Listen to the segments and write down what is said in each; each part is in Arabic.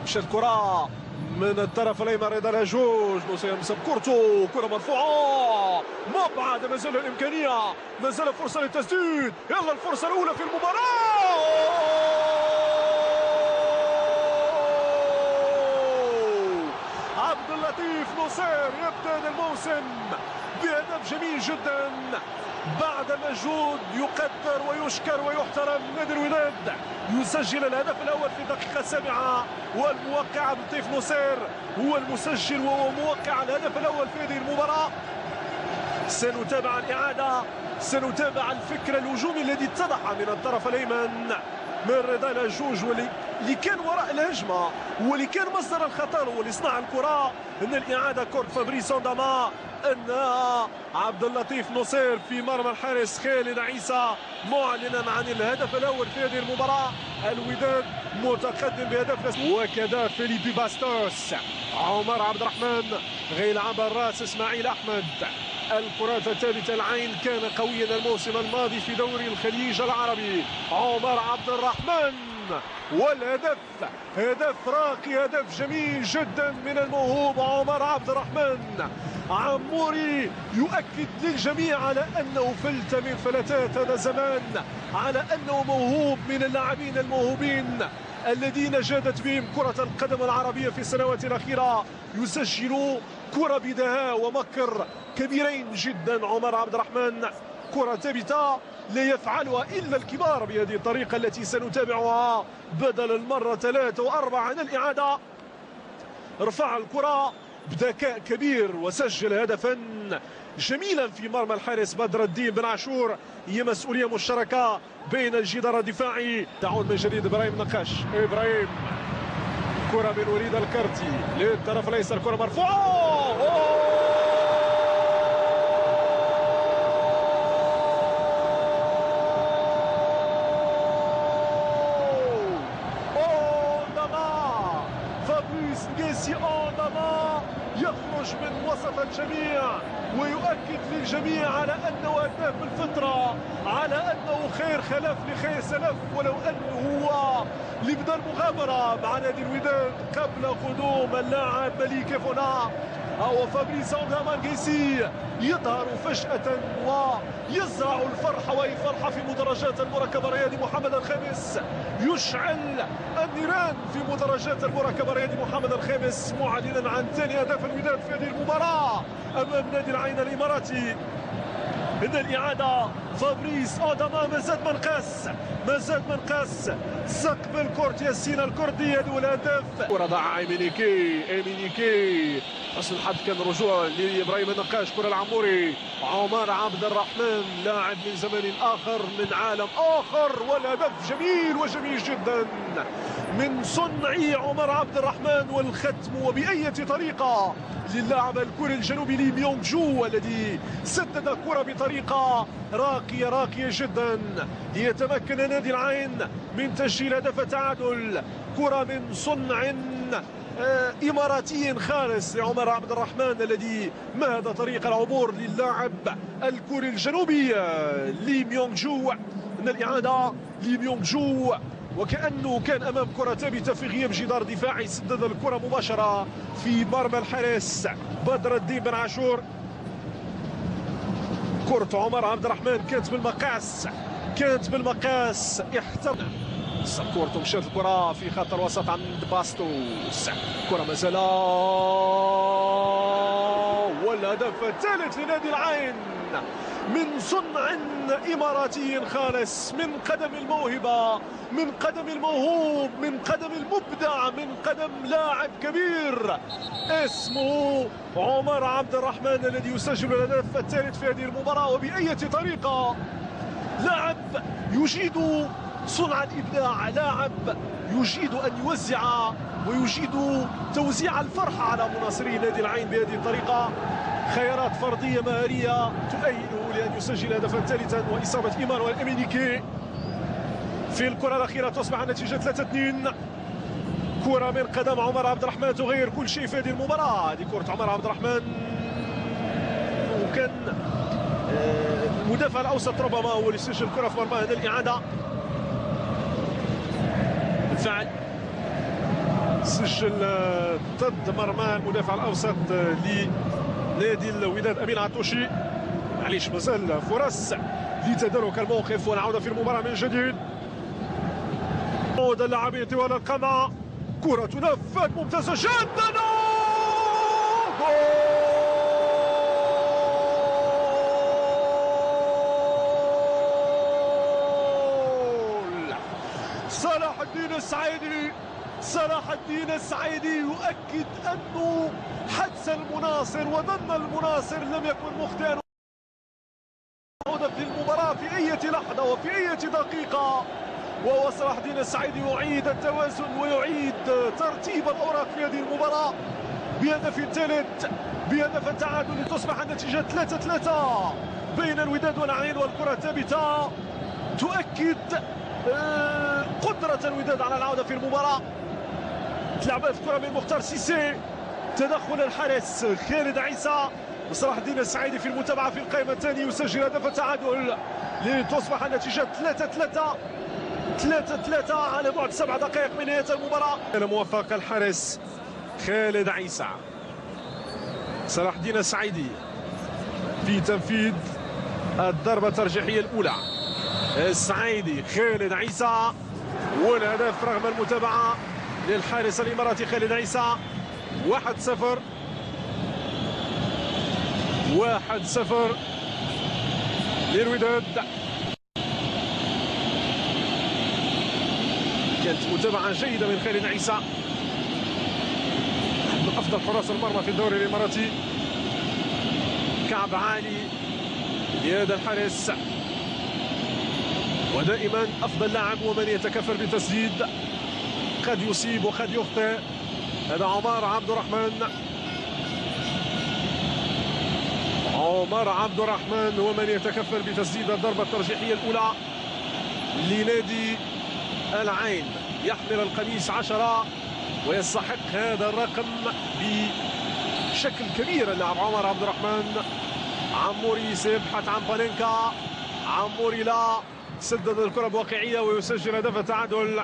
مشات الكرة من الطرف الايمن رضا الهجوج، نصير مسك كورتو، كرة مرفوعة مبعد، مازال الامكانية، مازال فرصة للتسديد، يلا الفرصة الأولى في المباراة. عبد اللطيف نصير يبتدئ الموسم بهدف جميل جدا بعد مجهود يقدر ويشكر ويحترم. نادي الوداد يسجل الهدف الاول في الدقيقه 7 والموقع عبد اللطيف نصير هو المسجل وهو موقع الهدف الاول في هذه المباراه. سنتابع الاعاده، سنتابع الفكر الهجومي الذي اتضح من الطرف الايمن من رضا الهجوج واللي كان وراء الهجمه واللي كان مصدر الخطر واللي صنع الكره. ان الاعاده كره فابريس انداما، ان عبد اللطيف نصير في مرمى الحارس خالد عيسى معلنا عن الهدف الاول في هذه المباراه. الوداد متقدم بهدف، وكذا فيليبي باستوس. عمر عبد الرحمن غيلعب الراس اسماعيل احمد. الكرات الثابته العين كان قويا الموسم الماضي في دوري الخليج العربي. عمر عبد الرحمن والهدف هدف راقي، هدف جميل جدا من الموهوب عمر عبد الرحمن. عموري يؤكد للجميع على انه فلت من فلتات هذا الزمان، على انه موهوب من اللاعبين الموهوبين الذين جادت بهم كرة القدم العربية في السنوات الأخيرة. يسجل كرة بدهاء ومكر كبيرين جدا عمر عبد الرحمن، كرة ثابتة لا يفعلها إلا الكبار بهذه الطريقة التي سنتابعها بدل المرة 3 و4 عن الإعادة. رفع الكرة بذكاء كبير وسجل هدفا جميلا في مرمى الحارس بدر الدين بن عاشور. هي مسؤولية مشتركة بين الجدار الدفاعي. تعود من جديد إبراهيم نقاش. إبراهيم، كرة من وليد الكرتي للطرف الأيسر، كرة مرفوعة. فابريس نقيسي انداما يخرج من وسط الجميع ويؤكد للجميع على انه هداف الفتره، على انه خير خلف لخير سلف، ولو انه هو اللي بدا المغامره مع نادي الوداد قبل قدوم اللاعب مليك فونا. أو فابريس انداما نقيسي يظهر فجأة ويزرع الفرحة، وهي فرحة في مدرجات المركبة الرياضي محمد الخامس، يشعل النيران في مدرجات المركبة الرياضي محمد الخامس، معلنا عن ثاني هدف الوداد في هذه المباراة أمام نادي العين الإماراتي. إن الإعادة فابريس انداما مازال منقاس استقبل كرة ياسين الكردي هذا هو الهدف. كرة ضاع إيمينيكي حسن الحظ كان رجوع لابراهيم النقاش. كرة العموري، عمر عبد الرحمن لاعب من زمان اخر من عالم اخر، والهدف جميل وجميل جدا من صنع عمر عبد الرحمن، والختم وبأية طريقة للاعب الكوري الجنوبي لي ميونغ جو الذي سدد كرة بطريقة راقية جدا ليتمكن نادي العين من تسجيل هدف التعادل. كرة من صنع إماراتي خالص لعمر عبد الرحمن الذي مهد طريق العبور للاعب الكوري الجنوبي لي ميونغ جو. من الإعادة لي ميونغ جو وكأنه كان أمام كرة ثابتة في غياب جدار دفاعي، سدد الكرة مباشرة في مرمى الحارس بدر الدين بن عاشور. كرة عمر عبد الرحمن كانت بالمقاس احترم كورته، مشات الكرة في خط الوسط عند باستوس، كرة مازال والهدف الثالث لنادي العين من صنع إماراتي خالص، من قدم الموهبة، من قدم الموهوب، من قدم المبدع، من قدم لاعب كبير اسمه عمر عبد الرحمن الذي يسجل الهدف الثالث في هذه المباراة. وبأية طريقة لاعب يجيد صنع الإبداع، لاعب يجيد أن يوزع ويجيد توزيع الفرحة على مناصري نادي العين بهذه الطريقة. خيارات فردية مهارية تؤهله لأن يسجل هدفا ثالثا، وإصابة إيمانويل إيمينيكي في الكرة الأخيرة تصبح النتيجة 3-2. كرة من قدم عمر عبد الرحمن تغير كل شيء في هذه المباراة. هذه كرة عمر عبد الرحمن، وكان المدافع الأوسط ربما هو اللي سجل الكرة في مرمى. هذه الإعادة بالفعل سجل ضد مرمى المدافع الاوسط لنادي الوداد امين عطوشي. معليش مازال فرص لتدارك الموقف والعوده في المباراه من جديد. عود اللاعبين طوال القمع، كرة تنفذ ممتازة جدا، جول! صلاح الدين السعيدي، صلاح الدين السعيدي يؤكد أنه حدس المناصر وظن المناصر لم يكن مخطئا في المباراة في أي لحظة وفي أي دقيقة. وهو صلاح الدين السعيدي يعيد التوازن ويعيد ترتيب الأوراق في هذه المباراة بهدف ثالث، بهدف التعادل لتصبح النتيجة 3-3 بين الوداد والعين. والكرة ثابتة تؤكد قدرة الوداد على العودة في المباراة. تلعبت كرة من مختار سيسي، تدخل الحارس خالد عيسى، وصلاح الدين السعيدي في المتابعة في القائمة الثانية يسجل هدف التعادل لتصبح النتيجة 3-3 على بعد 7 دقائق من نهاية المباراة. موفق الحارس خالد عيسى. صلاح الدين السعيدي في تنفيذ الضربة الترجيحية الأولى. السعيدي خالد عيسى، والهدف رغم المتابعة للحارس الإماراتي خالد عيسى. 1-0 للوداد. كانت متابعة جيدة من خالد عيسى، من أفضل حراس المرمى في الدوري الإماراتي. كعب عالي لهذا الحارس، ودائما أفضل لاعب ومن يتكفل بالتسديد. قد يصيب وقد يخطئ. هذا عمر عبد الرحمن. عمر عبد الرحمن هو من يتكفل بتسديد الضربة الترجيحية الأولى لنادي العين. يحمل القميص 10 ويستحق هذا الرقم بشكل كبير اللاعب عمر عبد الرحمن. عموري سيبحث عن بانينكا، عموري لا، سدد الكرة بواقعية ويسجل هدف التعادل.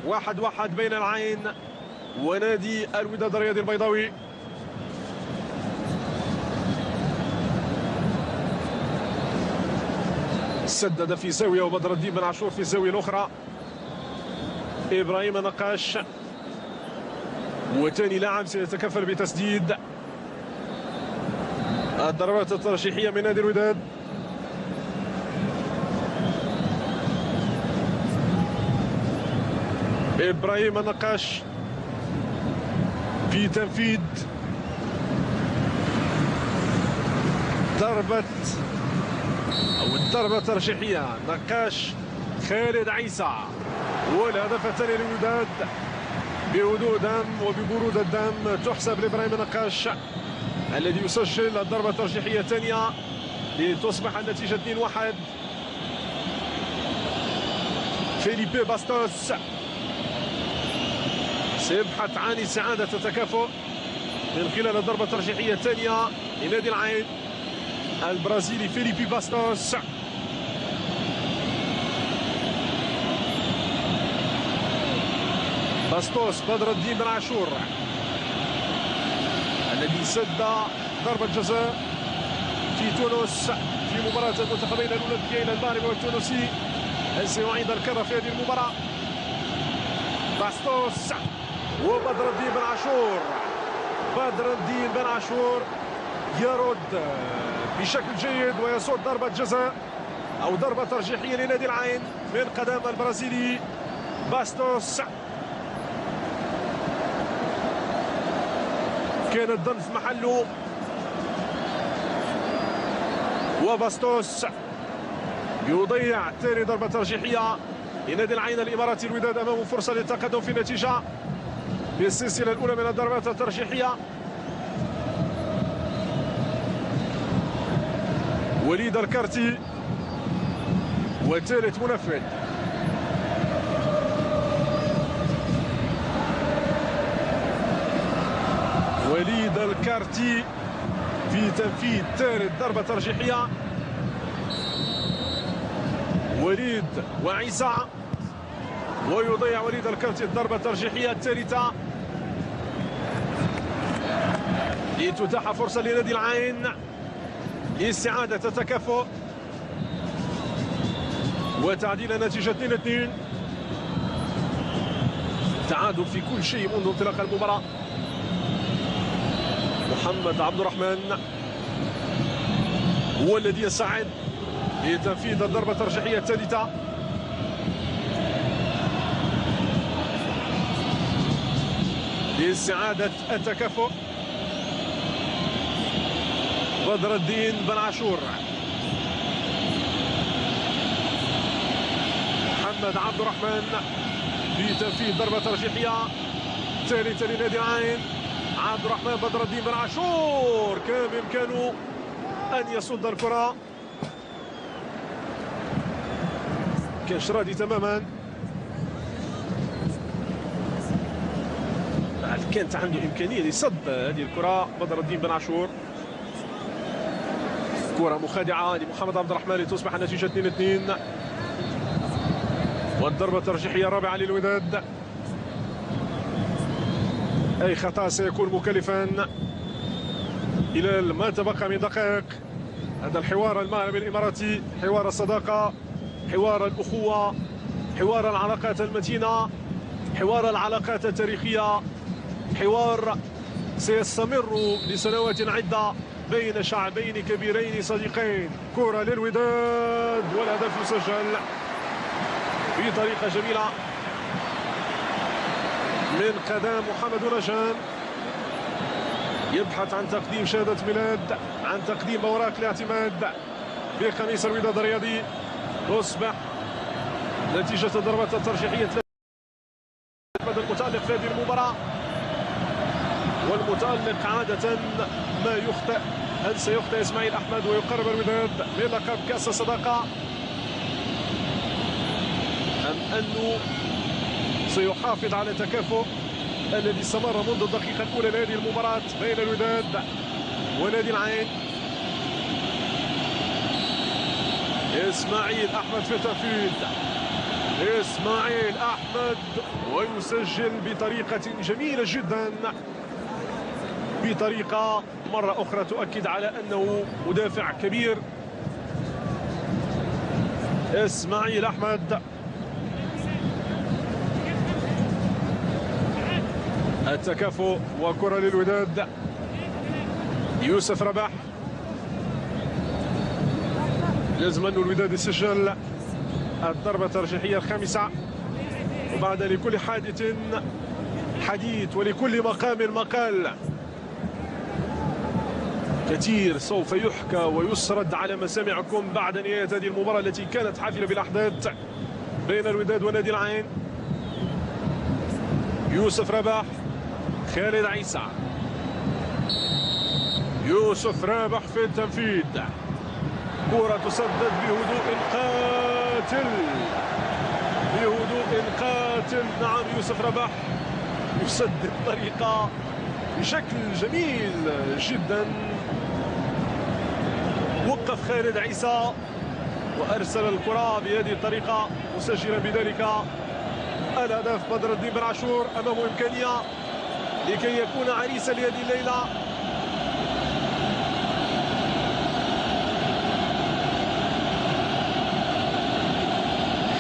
1-1 بين العين ونادي الوداد الرياضي البيضاوي. سدد في زاوية وبدر الدين بن عاشور في الزاوية الأخرى. إبراهيم النقاش وثاني لاعب سيتكفل بتسديد الضربات الترجيحية من نادي الوداد. إبراهيم النقاش في تنفيذ الضربة الترجيحية. نقاش خالد عيسى، والهدف الثاني للوداد بهدوء دم وببرود الدم تحسب لإبراهيم النقاش الذي يسجل الضربة الترجيحية الثانية لتصبح النتيجة 2-1. فيليبي باستوس سيبحث عن استعادة التكافؤ من خلال الضربة الترجيحية الثانية لنادي العين. البرازيلي فيليبي باستوس بدر الدين بن عاشور الذي سد ضربة جزاء في تونس في مباراة المنتخبين الأولمبيين المغربي والتونسي. هل سيعيد الكرة في هذه المباراة؟ باستوس وبدر الدين بن عاشور. بدر الدين بن عاشور يرد بشكل جيد ويصد ضربة جزاء أو ضربة ترجيحية لنادي العين من قدم البرازيلي باستوس. كان الظن في محله، وباستوس يضيع ثاني ضربة ترجيحية لنادي العين الإماراتي. الوداد أمامه فرصة للتقدم في النتيجة في السلسلة الأولى من الضربات الترجيحية. وليد الكارتي وثالث منفذ. وليد الكارتي في تنفيذ ثالث ضربة ترجيحية. وليد وعيسى، ويضيع وليد الكارتي الضربة الترجيحية الثالثة لتتاح فرصة لنادي العين لاستعادة التكافؤ وتعديل نتيجة 2-2. تعادل في كل شيء منذ انطلاق المباراة. محمد عبد الرحمن هو الذي يساعد لتنفيذ الضربة الترجيحية الثالثة. لاستعادة التكافؤ. بدر الدين بن عاشور، محمد عبد الرحمن بتنفيذ ضربة ترجيحية ثالثة لنادي العين. عبد الرحمن بدر الدين بن عاشور كان بإمكانه أن يصد الكرة، كانش راضي تماما. كانت عنده إمكانية لصد هذه الكرة بدر الدين بن عاشور. كرة مخادعة لمحمد عبد الرحمن لتصبح النتيجة 2-2. والضربة الترجيحية الرابعة للوداد. أي خطأ سيكون مكلفا إلى ما تبقى من دقائق. هذا الحوار المعلمي الإماراتي، حوار الصداقة، حوار الأخوة، حوار العلاقات المتينة، حوار العلاقات التاريخية، حوار سيستمر لسنوات عدة بين شعبين كبيرين صديقين. كرة للوداد والهدف يسجل بطريقة جميلة من قدم محمد نجان. يبحث عن تقديم شهادة ميلاد، عن تقديم أوراق الاعتماد بقميص الوداد الرياضي. تصبح نتيجة الضربات الترجيحية المتألق في هذه المباراة. والمتألق عادة ما يخطئ. هل سيخطئ إسماعيل أحمد ويقرب الوداد من لقب كأس الصداقة، أم أنه سيحافظ على التكافؤ الذي استمر منذ الدقيقة الأولى لهذه المباراة بين الوداد ونادي العين؟ إسماعيل أحمد في التنفيذ. إسماعيل أحمد ويسجل بطريقة جميلة جدا، بطريقة مرة أخرى تؤكد على أنه مدافع كبير. إسماعيل أحمد. التكافؤ وكرة للوداد. يوسف رباح. لازم أن الوداد يسجل الضربة الترجيحية الخامسة. وبعد لكل حادث حديث ولكل مقام مقال. كثير سوف يحكى ويسرد على مسامعكم بعد نهاية هذه المباراة التي كانت حافلة بالأحداث بين الوداد ونادي العين. يوسف رباح، خالد عيسى. يوسف رابح في التنفيذ. كرة تسدد بهدوء قاتل، بهدوء قاتل. نعم، يوسف رباح يسدد بطريقة بشكل جميل جدا. وقف خالد عيسى وأرسل الكرة بهذه الطريقة، مسجلا بذلك الهدف. بدر الدين بن عاشور أمامه إمكانية لكي يكون عريسا لهذه الليلة.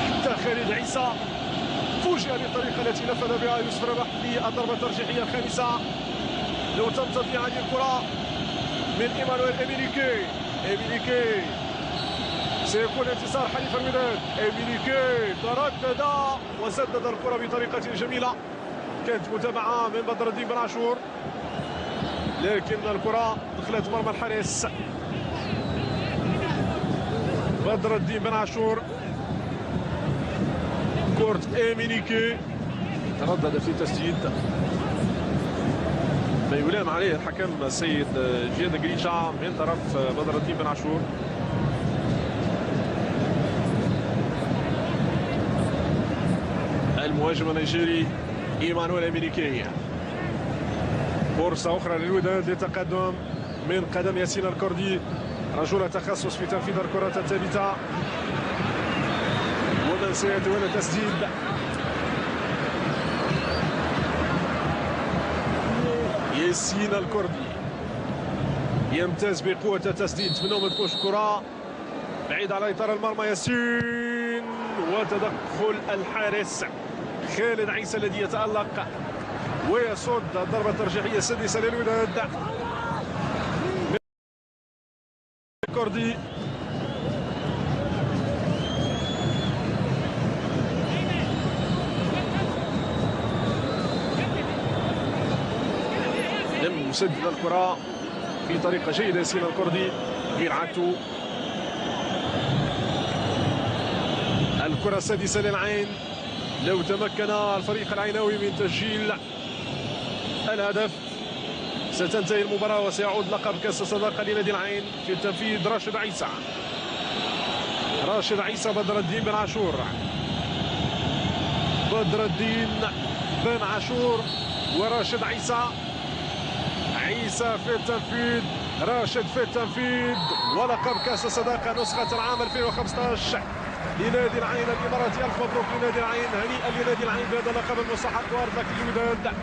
حتى خالد عيسى فوجئ بالطريقة التي نفذ بها يوسف رباح للضربة الترجيحية الخامسة. لو تم تضييع هذه الكرة من إيمانويل إميليكي. إميليكي سيكون انتصار حليف الوداد. إميليكي تردد وسدد الكرة بطريقة جميلة. كانت متابعة من بدر الدين بن عاشور، لكن الكرة دخلت مرمى الحارس. بدر الدين بن عاشور. كرة إميليكي تردد في تسديد، ما يلام عليه الحكم السيد جياد قريشة من طرف بدر الدين بن عاشور. المهاجم النيجيري إيمانويل إميليكي. فرصة أخرى للوداد للتقدم من قدم ياسين الكردي، رجل تخصص في تنفيذ الكرات الثابتة، ومن سيتولى التسديد. ياسين الكردي يمتاز بقوة التسديد، نتمنوا ما تكونش كرة بعيد على إطار المرمى. ياسين وتدخل الحارس خالد عيسى الذي يتألق ويصد الضربة الترجيحية السادسة للوداد. كوردي لم يسدد الكرة بطريقة جيدة. ياسين الكردي غير عادته. الكرة السادسة للعين. لو تمكن الفريق العيناوي من تسجيل الهدف ستنتهي المباراة وسيعود لقب كأس الصداقة لنادي العين في تنفيذ راشد عيسى. راشد عيسى، بدر الدين بن عاشور، بدر الدين بن عاشور وراشد عيسى. عيسى في التنفيذ، راشد في التنفيذ، ولقب كأس الصداقة نسخة العام 2015 لنادي العين الإماراتي. ألف مبروك لنادي العين، هنيئا لنادي العين بهذا اللقب المستحق، وارض لك الوداد.